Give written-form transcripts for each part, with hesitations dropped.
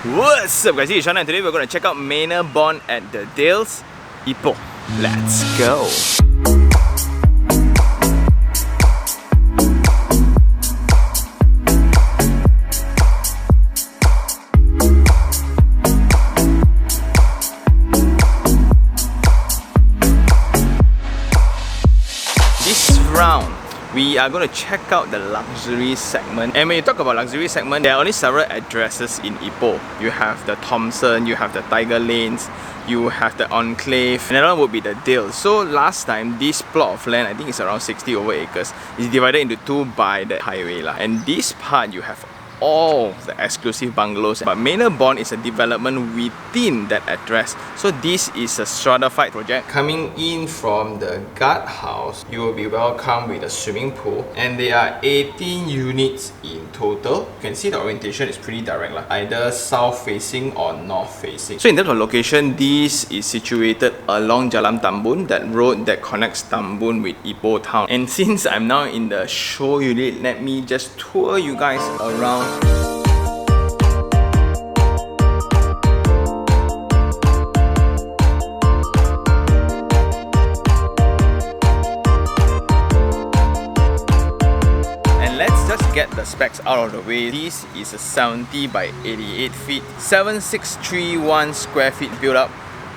What's up guys, it's Sean and today we're going to check out Manor Born at the Dales, Ipoh. Let's go! This round, we are going to check out the luxury segment. And when you talk about luxury segment, there are only several addresses in Ipoh. You have the Thompson, you have the Tiger Lanes, you have the Enclave, and another one would be the Dale. So last time, this plot of land, I think it's around 60 over acres, is divided into two by the highway lah. And this part, you have all the exclusive bungalows, but Manor Born is a development within that address. So this is a stratified project. Coming in from the guardhouse, you will be welcomed with a swimming pool, and there are 18 units in total. You can see the orientation is pretty direct lah, either south facing or north facing. So in terms of location, this is situated along Jalan Tambun, that road that connects Tambun with Ipoh town. And since I'm now in the show unit, let me just tour you guys around. And let's just get the specs out of the way. This is a 70 by 88 feet, 7631 square feet built up,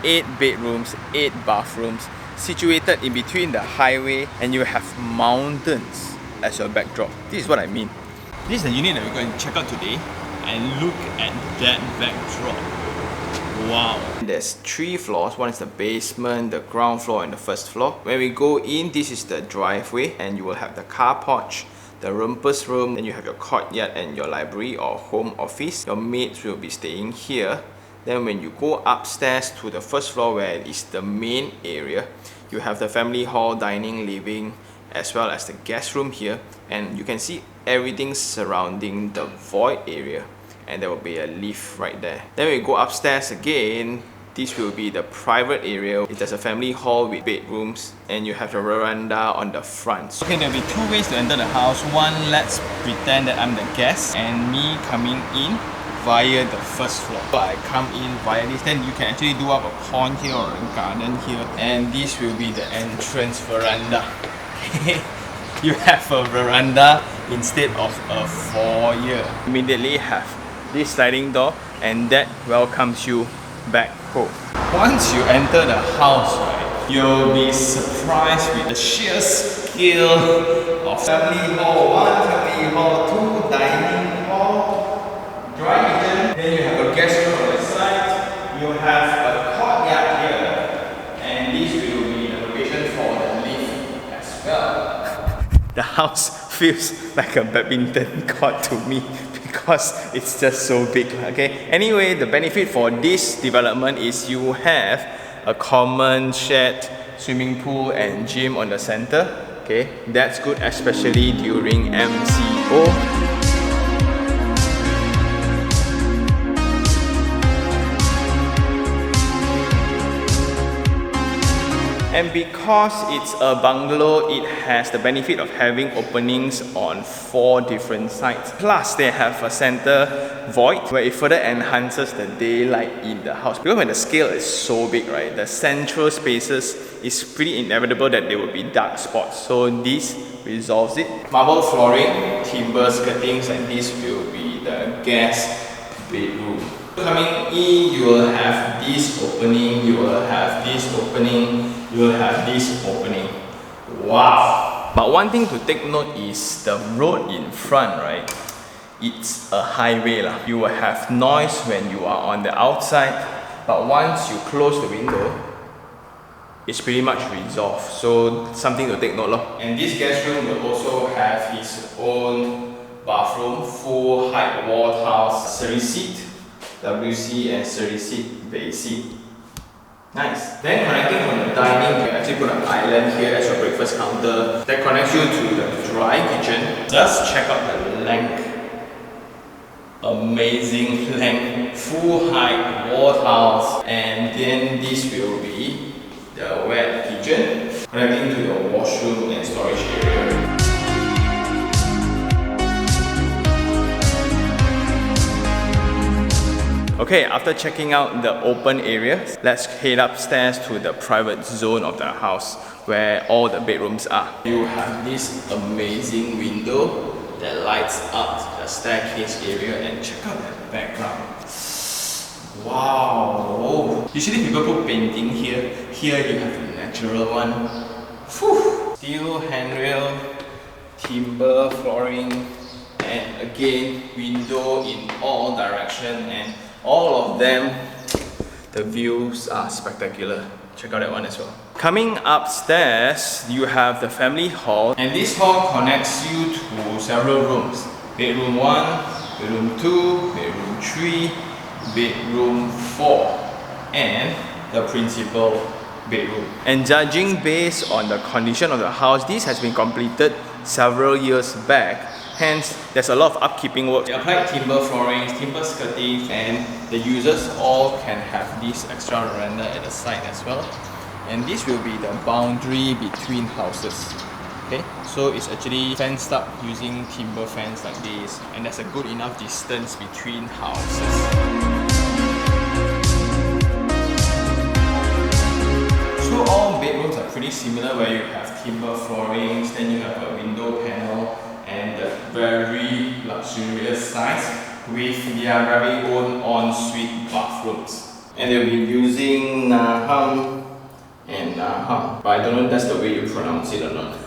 8 bedrooms, 8 bathrooms, situated in between the highway, and you have mountains as your backdrop. This is what I mean. This is the unit that we're going to check out today, and look at that backdrop. Wow! There's 3 floors. One is the basement, the ground floor, and the first floor. When we go in, this is the driveway, and you will have the car porch, the rumpus room, then you have your courtyard and your library or home office. Your maids will be staying here. Then when you go upstairs to the first floor, where it is the main area, you have the family hall, dining, living, as well as the guest room here, and you can see everything surrounding the void area, and there will be a lift right there. Then we go upstairs again. This will be the private area. There's a family hall with bedrooms, and you have the veranda on the front. Okay, there'll be 2 ways to enter the house. One, let's pretend that I'm the guest and me coming in via the first floor. So I come in via this, then you can actually do up a pond here or a garden here, and this will be the entrance veranda. You have a veranda instead of a foyer. Immediately have this sliding door, and that welcomes you back home. Once you enter the house, right, you'll be surprised with the sheer scale of family hall. 1 family hall, 2 dining hall, dry kitchen. Then you have a guest room on the side. You have a courtyard here, and this will be the location for the lift as well. The house feels like a badminton court to me because it's just so big. Okay. Anyway, the benefit for this development is you have a common shared swimming pool and gym on the center. Okay, that's good, especially during MCO. And because it's a bungalow, it has the benefit of having openings on 4 different sides. Plus, they have a center void where it further enhances the daylight in the house. Because when the scale is so big, right, the central spaces is pretty inevitable that there will be dark spots. So this resolves it. Marble flooring, timber skirtings, and this will be the guest bedroom. Coming in, you will have this opening, you will have this opening, you will have this opening. Wow! But one thing to take note is the road in front, right? It's a highway lah. You will have noise when you are on the outside, but once you close the window, it's pretty much resolved. So something to take note lah. And this guest room will also have his own bathroom, full height wall tiles, service seat, WC, and service seat, base seat. Nice. Then connecting from the dining, you actually put an island here as your breakfast counter that connects you to the dry kitchen. Just check out the length. Amazing length. Full height wall tiles, and then this will be the wet kitchen connecting to the washroom and storage area. Okay, after checking out the open area, let's head upstairs to the private zone of the house where all the bedrooms are. You have this amazing window that lights up the staircase area, and check out that background. Wow! Usually people put painting here. Here you have a natural one. Whew. Steel handrail, timber flooring, and again window in all directions, and all of them, the views are spectacular. Check out that one as well. Coming upstairs, you have the family hall, and this hall connects you to several rooms. Bedroom 1, bedroom 2, bedroom 3, bedroom 4, and the principal bedroom. And judging based on the condition of the house, this has been completed several years back. Hence, there's a lot of upkeeping work. They applied timber flooring, timber skirting, and the users all can have this extra veranda at the side as well. And this will be the boundary between houses. Okay, so it's actually fenced up using timber fence like this, and there's a good enough distance between houses. So all bedrooms are pretty similar, where you have timber floorings, then you have a window panel, and the very luxurious size with their very own ensuite bathrooms. And they'll be using Naham and Naham, but I don't know if that's the way you pronounce it or not.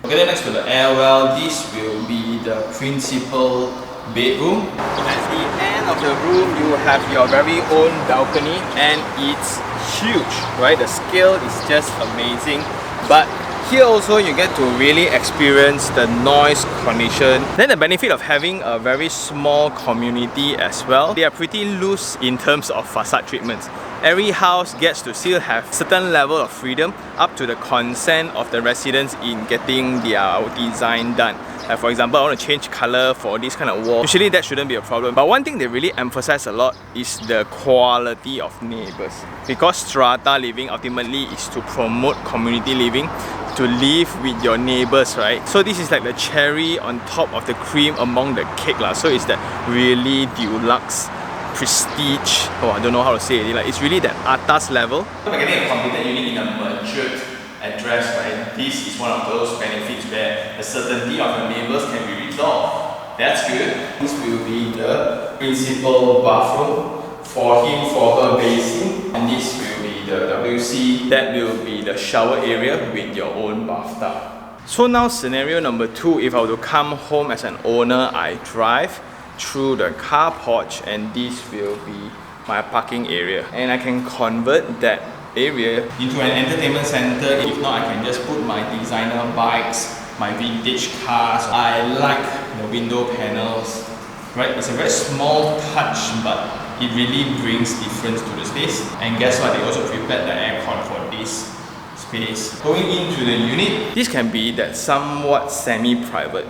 Okay, then next to the air well, this will be the principal bedroom. At the end of the room, you have your very own balcony, and it's huge, right? The scale is just amazing. But here also you get to really experience the noise condition. Then the benefit of having a very small community as well, they are pretty loose in terms of facade treatments. Every house gets to still have certain level of freedom up to the consent of the residents in getting their design done. For example, I want to change color for this kind of wall. Usually that shouldn't be a problem. But one thing they really emphasize a lot is the quality of neighbors. Because strata living ultimately is to promote community living, to live with your neighbors, right? So this is like the cherry on top of the cream among the cake lah. So it's that really deluxe, prestige. Oh, I don't know how to say it. Like, it's really that atas level. By getting a completed unit in a matured address, right? This is one of those benefits where the certainty of your neighbors can be resolved. That's good. This will be the principal bathroom for him, for her basin, and this will be the WC. That will be the shower area with your own bathtub. So now scenario number 2, if I were to come home as an owner, I drive through the car porch, and this will be my parking area, and I can convert that area into an entertainment center. If not, I can just put my designer bikes, my vintage cars. I like the window panels, right? It's a very small touch, but it really brings difference to the space. And guess what? They also prepared the aircon for this space. Going into the unit, this can be that somewhat semi-private,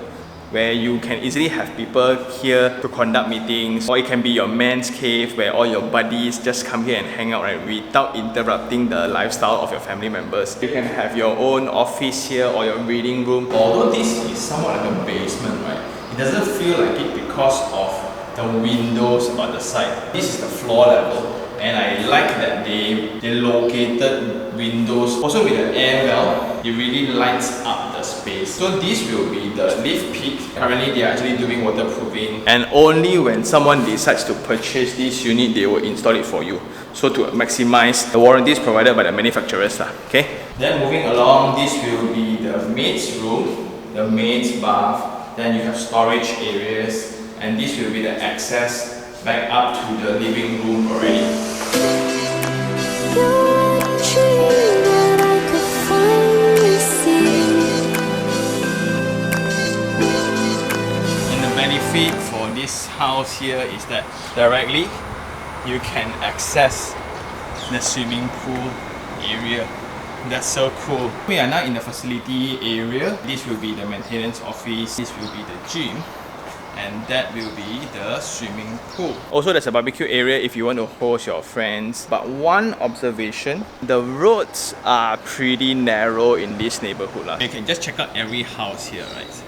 where you can easily have people here to conduct meetings, or it can be your man's cave where all your buddies just come here and hang out, right, without interrupting the lifestyle of your family members. You can have your own office here or your reading room. Although this is somewhat like a basement, right, it doesn't feel like it because of the windows on the side. This is the floor level, and I like that they located windows. Also with the air well, it really lights up the space. So this will be the lift pit. Currently they are actually doing waterproofing, and only when someone decides to purchase this unit, they will install it for you. So to maximize the warranties provided by the manufacturers. Okay? Then moving along, this will be the maid's room, the maid's bath. Then you have storage areas, and this will be the access back up to the living room already. And the benefit for this house here is that directly you can access the swimming pool area. That's so cool. We are now in the facility area. This will be the maintenance office. This will be the gym. And that will be the swimming pool. Also, there's a barbecue area if you want to host your friends. But one observation, the roads are pretty narrow in this neighborhood. You can just check out every house here, right?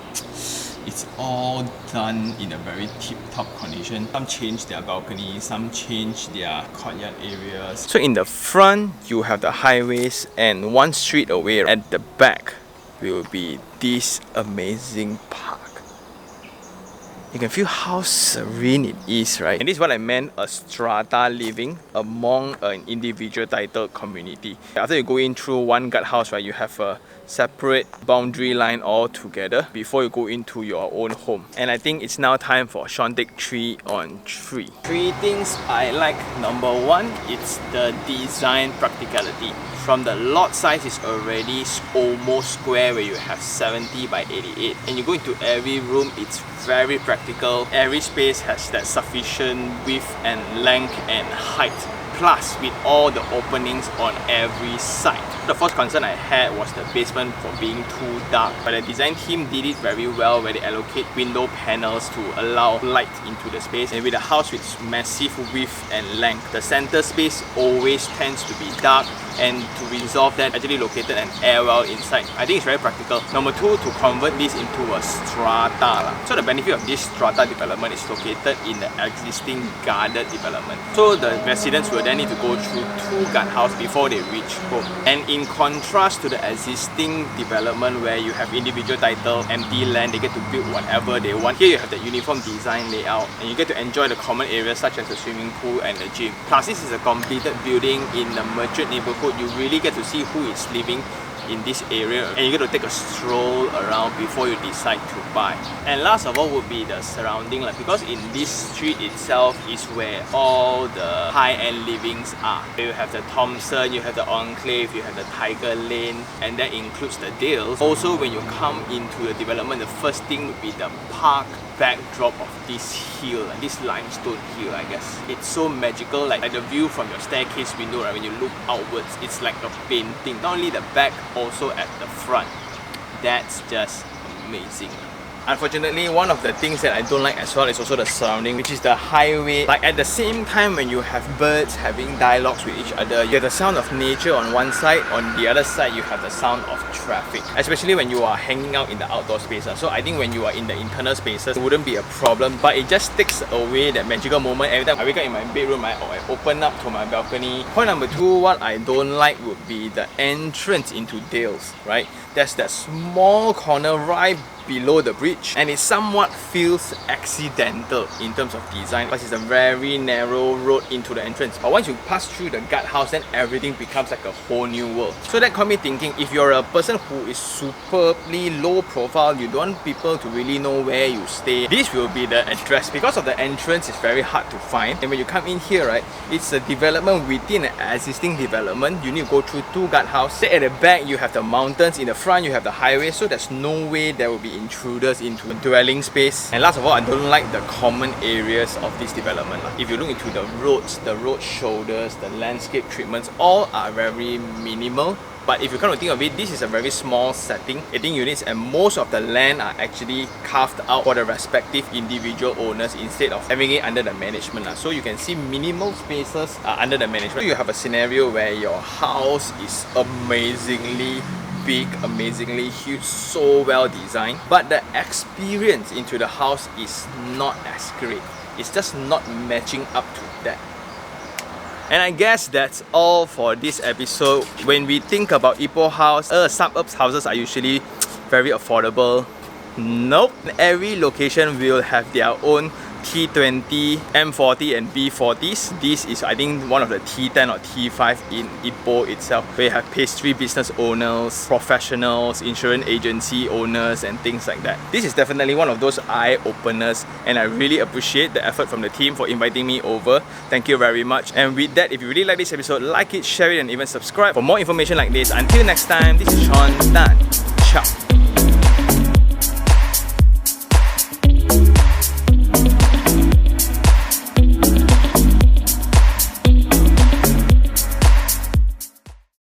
It's all done in a very tip-top condition. Some change their balcony, some change their courtyard areas. So in the front, you have the highways, and one street away at the back will be this amazing park. You can feel how serene it is, right? And this is what I meant, a strata living among an individual titled community. After you go in through one guardhouse, right, you have a separate boundary line all together before you go into your own home. And I think it's now time for Sean take 3 on 3. 3 things I like. Number 1, it's the design practicality. From the lot size is already almost square, where you have 70 by 88, and you go into every room, it's very practical. Every space has that sufficient width and length and height, plus with all the openings on every side. The first concern I had was the basement for being too dark, but the design team did it very well, where they allocate window panels to allow light into the space. And with a house with massive width and length, the center space always tends to be dark, and to resolve that, actually located an air well inside. I think it's very practical. Number 2, to convert this into a strata. So the benefit of this strata development is located in the existing guarded development. So the residents will then need to go through 2 guardhouses before they reach home. And in contrast to the existing development where you have individual title, empty land, they get to build whatever they want. Here you have the uniform design layout, and you get to enjoy the common areas such as the swimming pool and the gym. Plus, this is a completed building in the matured neighborhood. You really get to see who is living in this area, and you get to take a stroll around before you decide to buy. And last of all would be the surrounding, because in this street itself is where all the high-end livings are. You have the Thompson, you have the Enclave, you have the Tiger Lane, and that includes the Dales. Also, when you come into the development, the first thing would be the park backdrop of this hill, this limestone hill, I guess. It's so magical, like the view from your staircase window, right? When you look outwards, it's like a painting. Not only the back, also at the front. That's just amazing. Unfortunately, one of the things that I don't like as well is also the surrounding, which is the highway. Like at the same time, when you have birds having dialogues with each other, you have the sound of nature on one side, on the other side you have the sound of traffic, especially when you are hanging out in the outdoor spaces. So I think when you are in the internal spaces, it wouldn't be a problem, but it just takes away that magical moment. Every time I wake up in my bedroom, I open up to my balcony. Point number 2, what I don't like would be the entrance into Dales, right? There's that small corner right below the bridge, and it somewhat feels accidental in terms of design, because it's a very narrow road into the entrance. But once you pass through the guardhouse, then everything becomes like a whole new world. So that got me thinking, if you're a person who is superbly low profile, you don't want people to really know where you stay, this will be the address. Because of the entrance, it's very hard to find. And when you come in here, right, it's a development within an existing development. You need to go through 2 guardhouses. At the back, you have the mountains. In the front, you have the highway. So there's no way there will be intruders into a dwelling space. And last of all, I don't like the common areas of this development. If you look into the roads, the road shoulders, the landscape treatments, all are very minimal. But if you kind of think of it, this is a very small setting, 18 units, and most of the land are actually carved out for the respective individual owners instead of having it under the management. So you can see minimal spaces under the management. You have a scenario where your house is amazingly big, amazingly huge, so well designed, but the experience into the house is not as great. It's just not matching up to that. And I guess that's all for this episode. When we think about Ipoh house, suburbs houses are usually very affordable. Nope. Every location will have their own T20, M40 and B40s. This is, I think, one of the T10 or T5 in Ipoh itself, where you have pastry business owners, professionals, insurance agency owners and things like that. This is definitely one of those eye-openers, and I really appreciate the effort from the team for inviting me over. Thank you very much. And with that, if you really like this episode, like it, share it and even subscribe for more information like this. Until next time, this is Sean Tan.